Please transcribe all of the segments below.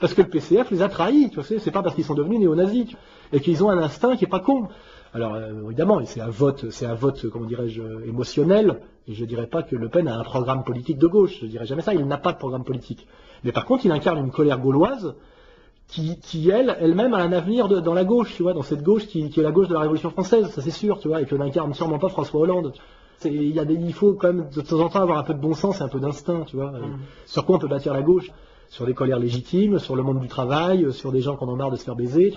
Parce que le PCF les a trahis, tu sais, c'est pas parce qu'ils sont devenus néo-nazis, et qu'ils ont un instinct qui est pas con. Alors évidemment, c'est un vote, comment dirais-je, émotionnel, et je dirais pas que Le Pen a un programme politique de gauche, je dirais jamais ça, il n'a pas de programme politique. Mais par contre, il incarne une colère gauloise qui elle-même a un avenir dans la gauche, tu vois, dans cette gauche qui est la gauche de la Révolution française, ça c'est sûr, tu vois, et que n'incarne sûrement pas François Hollande. Il faut quand même de temps en temps avoir un peu de bon sens et un peu d'instinct, tu vois. Sur quoi on peut bâtir la gauche? Sur des colères légitimes, sur le monde du travail, sur des gens qui en ont marre de se faire baiser,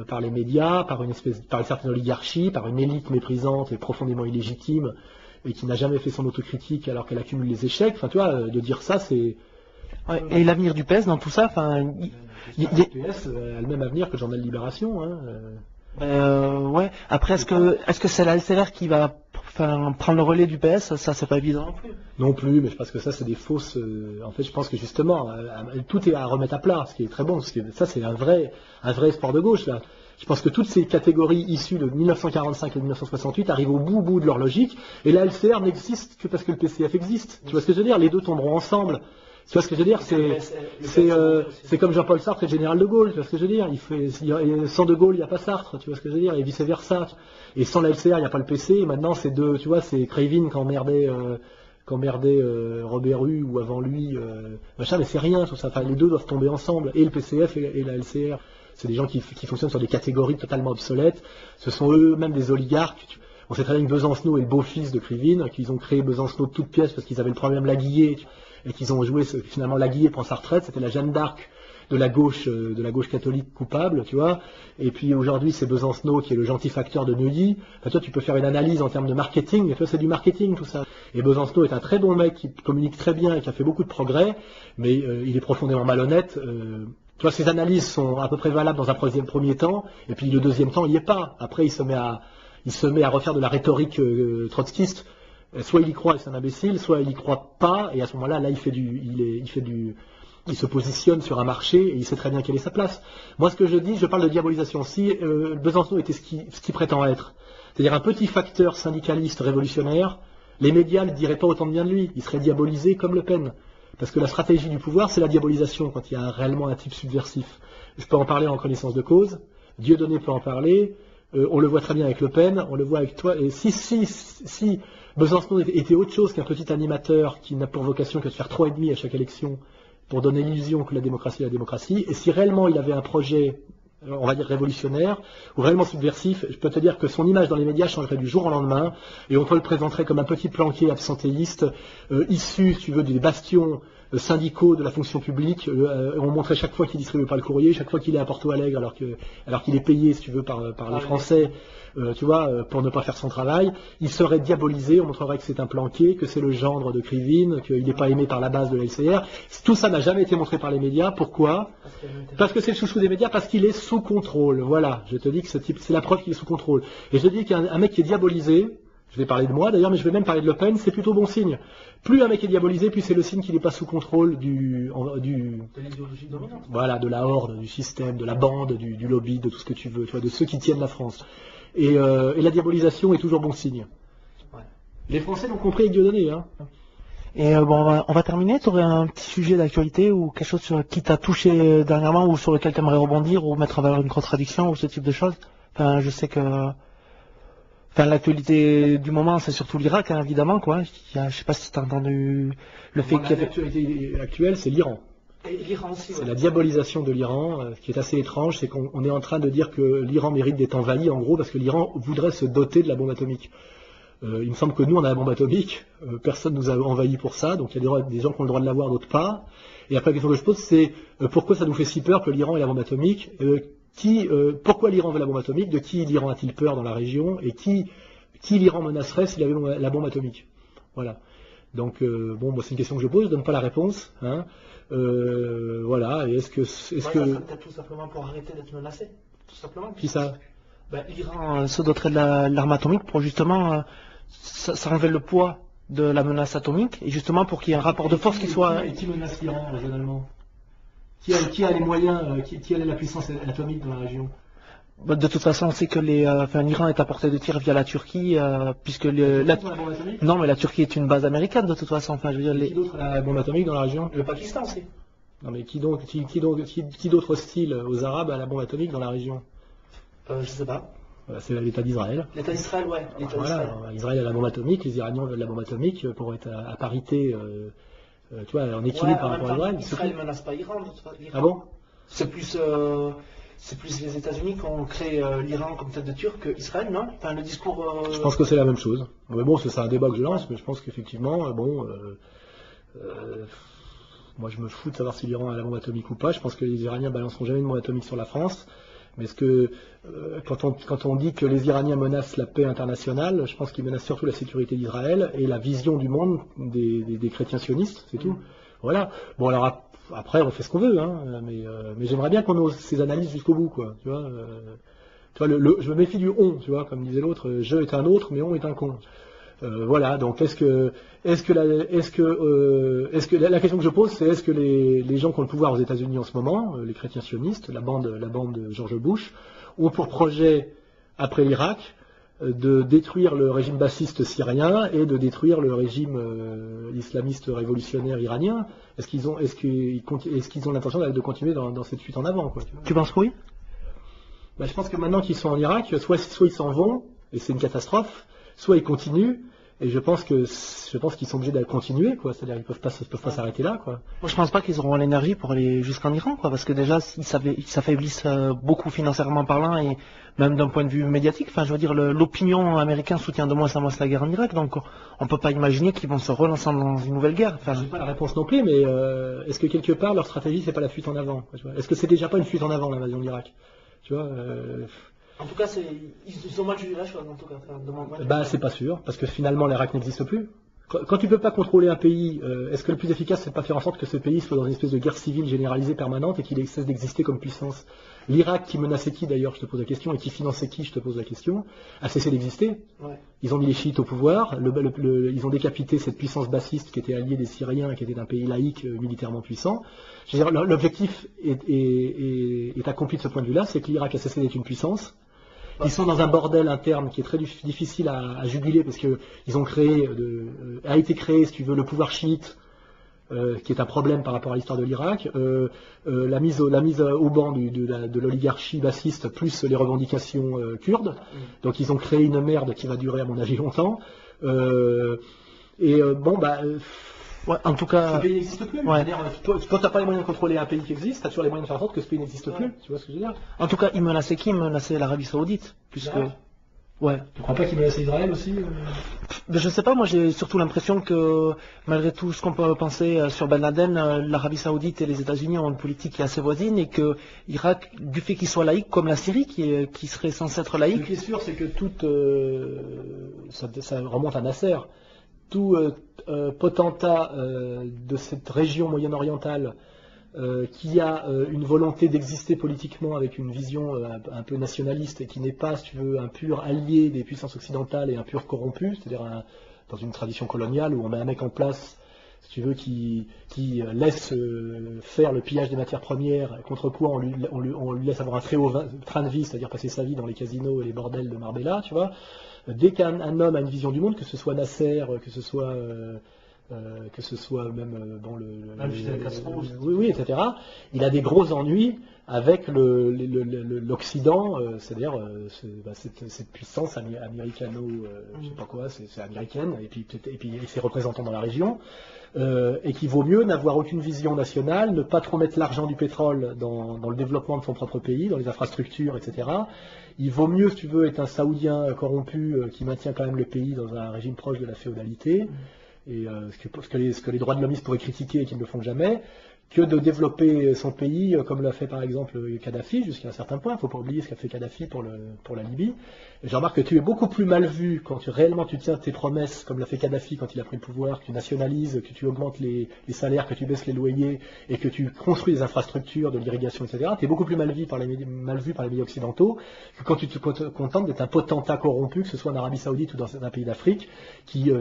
par les médias, par une certaine oligarchie, par une élite méprisante et profondément illégitime, et qui n'a jamais fait son autocritique alors qu'elle accumule les échecs. Enfin, tu vois, de dire ça, c'est... Ouais, et l'avenir du PS dans tout ça, enfin... Le PS a le même avenir que le journal Libération, hein. Ouais. Après, est-ce que c'est la LCR qui va prendre le relais du PS? Ça, c'est pas évident non plus. Non plus, mais je pense que ça, c'est des fausses. En fait, je pense que justement, tout est à remettre à plat, ce qui est très bon. Ça, c'est un vrai espoir de gauche là. Je pense que toutes ces catégories issues de 1945 et 1968 arrivent au bout de leur logique, et la LCR n'existe que parce que le PCF existe. Tu vois ce que je veux dire? Les deux tomberont ensemble. Tu vois ce que je veux dire? C'est comme Jean-Paul Sartre et le général de Gaulle. Tu vois ce que je veux dire? Sans de Gaulle, il n'y a pas Sartre. Tu vois ce que je veux dire? Et vice versa. Et sans la LCR, il n'y a pas le PC. Et maintenant, c'est deux. Tu vois, c'est Cravin qui emmerdait Robert Hue ou avant lui. Machin, mais c'est rien tout ça. Enfin, les deux doivent tomber ensemble. Et le PCF et la LCR. C'est des gens qui fonctionnent sur des catégories totalement obsolètes. Ce sont eux-mêmes des oligarques. On sait très bien que Besancenot est le beau-fils de Krivine, qu'ils ont créé Besancenot de toutes pièces parce qu'ils avaient le problème Laguillet, et qu'ils ont joué, finalement Laguillet prend sa retraite, c'était la Jeanne d'Arc de la gauche catholique coupable, tu vois. Et puis aujourd'hui, c'est Besancenot qui est le gentil facteur de Neuilly. Enfin, toi, tu peux faire une analyse en termes de marketing, et toi, c'est du marketing, tout ça. Et Besancenot est un très bon mec qui communique très bien et qui a fait beaucoup de progrès, mais il est profondément malhonnête. Tu vois, ses analyses sont à peu près valables dans un premier temps, et puis le deuxième temps, il n'y est pas. Après, il se met à refaire de la rhétorique trotskiste. Soit il y croit et c'est un imbécile, soit il y croit pas, et à ce moment-là, il se positionne sur un marché et il sait très bien quelle est sa place. Moi, ce que je dis, je parle de diabolisation. Si Besancenot était ce qu'il prétend être, c'est-à-dire un petit facteur syndicaliste révolutionnaire, les médias ne diraient pas autant de bien de lui. Il serait diabolisé comme Le Pen. Parce que la stratégie du pouvoir, c'est la diabolisation quand il y a réellement un type subversif. Je peux en parler en connaissance de cause. Dieudonné peut en parler. On le voit très bien avec Le Pen. On le voit avec toi. Et si Besancenot était autre chose qu'un petit animateur qui n'a pour vocation que de faire 3,5 à chaque élection pour donner l'illusion que la démocratie est la démocratie, et si réellement il avait un projet, on va dire révolutionnaire, ou réellement subversif, je peux te dire que son image dans les médias changerait du jour au lendemain, et on te le présenterait comme un petit planqué absentéiste, issu, si tu veux, des bastions syndicaux de la fonction publique. On montrait chaque fois qu'il distribue pas le courrier, chaque fois qu'il est à Porto Alegre, alors qu'il est payé, si tu veux, par les Français, tu vois, pour ne pas faire son travail. Il serait diabolisé, on montrerait que c'est un planqué, que c'est le gendre de Krivine, qu'il n'est pas aimé par la base de la LCR. Tout ça n'a jamais été montré par les médias. Pourquoi? Parce que c'est le chouchou des médias, parce qu'il est sous contrôle. Voilà, je te dis que ce type, c'est la preuve qu'il est sous contrôle. Et je te dis qu'un mec qui est diabolisé, je vais parler de moi d'ailleurs, mais je vais même parler de Le Pen, c'est plutôt bon signe. Plus un mec est diabolisé, plus c'est le signe qu'il n'est pas sous contrôle de l'idéologie dominante. Voilà, de la horde, du système, de la bande, du lobby, de tout ce que tu veux, tu vois, de ceux qui tiennent la France. Et la diabolisation est toujours bon signe. Ouais. Les Français l'ont compris avec Dieudonné, hein. Et bon, on va terminer. Tu aurais un petit sujet d'actualité ou quelque chose qui t'a touché dernièrement ou sur lequel tu aimerais rebondir ou mettre en valeur une contradiction ou ce type de choses? Enfin, je sais que... Enfin, l'actualité du moment, c'est surtout l'Irak, hein, évidemment, quoi. Je sais pas si tu as entendu le fait qu'il y avait... L'actualité actuelle, c'est l'Iran. Et l'Iran aussi, c'est la diabolisation de l'Iran, ce qui est assez étrange, c'est qu'on est en train de dire que l'Iran mérite d'être envahi, en gros, parce que l'Iran voudrait se doter de la bombe atomique. Il me semble que nous, on a la bombe atomique, personne nous a envahi pour ça, donc il y a des gens qui ont le droit de l'avoir, d'autres pas. Et après, la question que je pose, c'est pourquoi ça nous fait si peur que l'Iran ait la bombe atomique? Pourquoi l'Iran veut la bombe atomique? De qui l'Iran a-t-il peur dans la région? Et qui l'Iran menacerait s'il avait la bombe atomique? Voilà. Donc, bon, moi, c'est une question que je pose, je ne donne pas la réponse. Hein. Voilà. Et est-ce que... Peut-être tout simplement pour arrêter d'être menacé. Tout simplement. Qui ça? L'Iran se doterait de l'arme atomique pour justement ça enlève le poids de la menace atomique et justement pour qu'il y ait un rapport de force qui soit... Qui menace l'Iran, régionalement? Qui a les moyens, qui a la puissance atomique dans la région? De toute façon, on sait que l'Iran est à portée de tir via la Turquie, puisque non, mais la Turquie est une base américaine de toute façon. Enfin, je veux dire, qui d'autre a la bombe atomique dans la région? Le Pakistan aussi. Non mais qui d'autre hostile aux Arabes à la bombe atomique dans la région? Je sais pas. C'est l'État d'Israël. L'État d'Israël, ouais. Voilà, Israël a la bombe atomique, les Iraniens veulent la bombe atomique pour être à parité, tu vois, en équilibre par rapport à Israël. Israël ne menace pas l'Iran. Ah bon? C'est plus les États-Unis qui ont créé l'Iran comme tête de turc que Israël, non? Enfin, le discours. Je pense que c'est la même chose. Mais bon, c'est un débat que je lance, mais je pense qu'effectivement, moi je me fous de savoir si l'Iran a la bombe atomique ou pas. Je pense que les Iraniens balanceront jamais une bombe atomique sur la France. Mais est-ce que quand on dit que les Iraniens menacent la paix internationale, je pense qu'ils menacent surtout la sécurité d'Israël et la vision du monde des chrétiens sionistes, c'est tout. Voilà. Bon alors après on fait ce qu'on veut, hein, mais j'aimerais bien qu'on ose ces analyses jusqu'au bout, quoi. Tu vois, je me méfie du on, tu vois, comme disait l'autre, je est un autre, mais on est un con. Voilà, donc la question que je pose, c'est est-ce que les gens qui ont le pouvoir aux États-Unis en ce moment, les chrétiens sionistes, la bande de George Bush, ont pour projet, après l'Irak, de détruire le régime bassiste syrien et de détruire le régime islamiste révolutionnaire iranien? Est-ce qu'ils ont l'intention de continuer dans cette fuite en avant, quoi, tu penses que oui? Je pense que maintenant qu'ils sont en Irak, soit ils s'en vont, et c'est une catastrophe, soit ils continuent, et je pense qu'ils sont obligés de continuer, quoi. C'est-à-dire qu'ils peuvent pas s'arrêter là, quoi. Moi, je pense pas qu'ils auront l'énergie pour aller jusqu'en Iran, quoi, parce que déjà ils s'affaiblissent beaucoup financièrement parlant et même d'un point de vue médiatique. Enfin, je veux dire, l'opinion américaine soutient de moins en moins la guerre en Irak, donc on peut pas imaginer qu'ils vont se relancer dans une nouvelle guerre. Enfin, j'ai pas la réponse non plus, mais est-ce que quelque part leur stratégie c'est pas la fuite en avant, quoi, tu vois? Est-ce que c'est déjà pas une fuite en avant l'invasion de l'Irak, tu vois? En tout cas, ils ont mal jugé la chose, en tout cas. C'est pas sûr, parce que finalement l'Irak n'existe plus. Quand tu peux pas contrôler un pays, est-ce que le plus efficace c'est de pas faire en sorte que ce pays soit dans une espèce de guerre civile généralisée permanente et qu'il cesse d'exister comme puissance? L'Irak qui menaçait qui d'ailleurs, je te pose la question, et qui finançait qui, je te pose la question, a cessé d'exister. Ouais. Ils ont mis les chiites au pouvoir, ils ont décapité cette puissance bassiste qui était alliée des Syriens, qui était un pays laïque militairement puissant. Je veux dire, l'objectif est accompli de ce point de vue-là, c'est que l'Irak a cessé d'être une puissance. Ils sont dans un bordel interne qui est très difficile à juguler parce que ils ont a été créé, si tu veux, le pouvoir chiite, qui est un problème par rapport à l'histoire de l'Irak, la mise au banc de l'oligarchie bassiste plus les revendications kurdes. Donc ils ont créé une merde qui va durer à mon avis longtemps. Ouais, en tout cas, ce pays n'existe plus. Ouais. Quand tu n'as pas les moyens de contrôler un pays qui existe, tu as toujours les moyens de faire en sorte que ce pays n'existe plus. Tu vois ce que je veux dire? En tout cas, ils menaçaient qui? Ils menaçaient l'Arabie Saoudite, puisque. Ouais. Tu crois pas qu'ils menaçaient Israël aussi? Je sais pas, moi j'ai surtout l'impression que malgré tout ce qu'on peut penser sur Ben Laden, l'Arabie Saoudite et les États-Unis ont une politique qui est assez voisine et que l'Irak, du fait qu'il soit laïque, comme la Syrie qui serait censée être laïque. Ce qui est sûr, c'est que ça remonte à Nasser. Tout potentat de cette région moyen-orientale qui a une volonté d'exister politiquement avec une vision un peu nationaliste et qui n'est pas, si tu veux, un pur allié des puissances occidentales et un pur corrompu, c'est-à-dire dans une tradition coloniale où on met un mec en place, si tu veux, qui laisse faire le pillage des matières premières, contre quoi on lui laisse avoir un très haut train de vie, c'est-à-dire passer sa vie dans les casinos et les bordels de Marbella, tu vois. Dès qu'un homme a une vision du monde, que ce soit Nasser, que ce soit même oui, etc. Il a des gros ennuis avec l'Occident, c'est-à-dire cette puissance américano, je sais pas quoi, c'est américaine, et puis ses représentants dans la région, et qu'il vaut mieux n'avoir aucune vision nationale, ne pas trop mettre l'argent du pétrole dans le développement de son propre pays, dans les infrastructures, etc. Il vaut mieux, si tu veux, être un Saoudien corrompu qui maintient quand même le pays dans un régime proche de la féodalité, et ce que les droits de l'homme pourraient critiquer et qu'ils ne le font jamais, que de développer son pays comme l'a fait par exemple Kadhafi jusqu'à un certain point. Il ne faut pas oublier ce qu'a fait Kadhafi pour la Libye. Et je remarque que tu es beaucoup plus mal vu quand réellement tu tiens tes promesses comme l'a fait Kadhafi quand il a pris le pouvoir, que tu nationalises, que tu augmentes les salaires, que tu baisses les loyers et que tu construis des infrastructures, de l'irrigation, etc. Tu es beaucoup plus mal vu par les médias occidentaux que quand tu te contentes d'être un potentat corrompu, que ce soit en Arabie Saoudite ou dans un pays d'Afrique, qui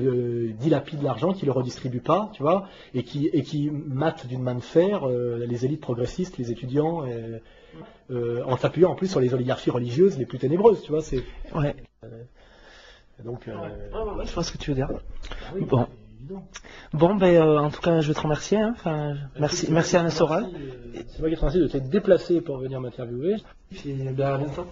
dilapide l'argent, qui le redistribue pas, tu vois, et qui mate d'une main de fer les élites progressistes, les étudiants, en s'appuyant en plus sur les oligarchies religieuses les plus ténébreuses, tu vois. Donc, je vois ce que tu veux dire. Oui, bon. évident. Bon, en tout cas, je vais te remercier. Hein. Enfin, merci Alain Soral. C'est moi qui te remercie de t'être déplacé pour venir m'interviewer. Puis, à bientôt.